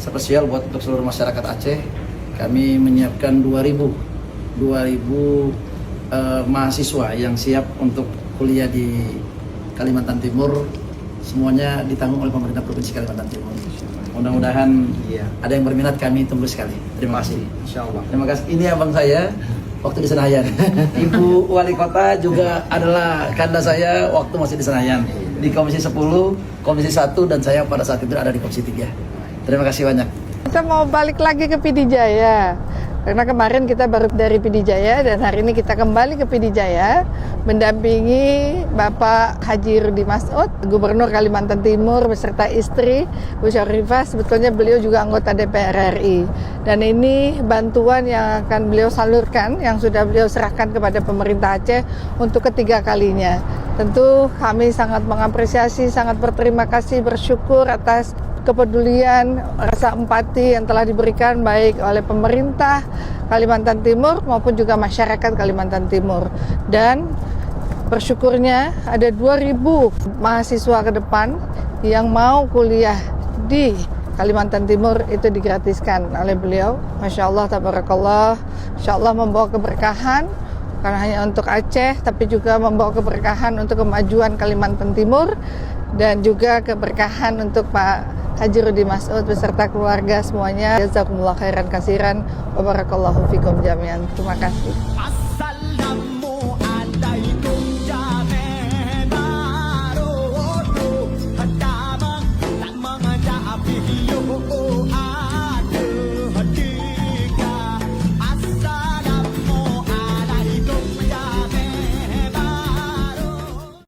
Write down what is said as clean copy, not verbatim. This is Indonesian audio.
spesial buat untuk seluruh masyarakat Aceh. Kami menyiapkan 2000 mahasiswa yang siap untuk kuliah di Kalimantan Timur. Semuanya ditanggung oleh pemerintah Provinsi Kalimantan Timur. Mudah-mudahan ada yang berminat, kami tunggu sekali. Terima kasih. Insyaallah. Terima kasih. Ini abang saya waktu di Senayan. Ibu Wali Kota juga adalah kanda saya waktu masih di Senayan. Di Komisi 10, Komisi 1, dan saya pada saat itu ada di Komisi 3. Terima kasih banyak. Kita mau balik lagi ke PD Jaya. Karena kemarin kita baru dari PD Jaya dan hari ini kita kembali ke PD Jaya mendampingi Bapak Haji Rudi Mas'ud, Gubernur Kalimantan Timur beserta istri Bu Syarifah. Sebetulnya beliau juga anggota DPR RI. Dan ini bantuan yang akan beliau salurkan, yang sudah beliau serahkan kepada pemerintah Aceh untuk ketiga kalinya. Tentu kami sangat mengapresiasi, sangat berterima kasih, bersyukur atas kepedulian, rasa empati yang telah diberikan baik oleh pemerintah Kalimantan Timur maupun juga masyarakat Kalimantan Timur. Dan bersyukurnya ada 2000 mahasiswa ke depan yang mau kuliah di Kalimantan Timur itu digratiskan oleh beliau. Masya Allah, tabarakallah. Insya Allah membawa keberkahan, bukan hanya untuk Aceh, tapi juga membawa keberkahan untuk kemajuan Kalimantan Timur dan juga keberkahan untuk Pak Haji Rudi Mas'ud beserta keluarga semuanya. Jazakumullah khairan kasiran wa barakallahu fikum jami'an. Terima kasih.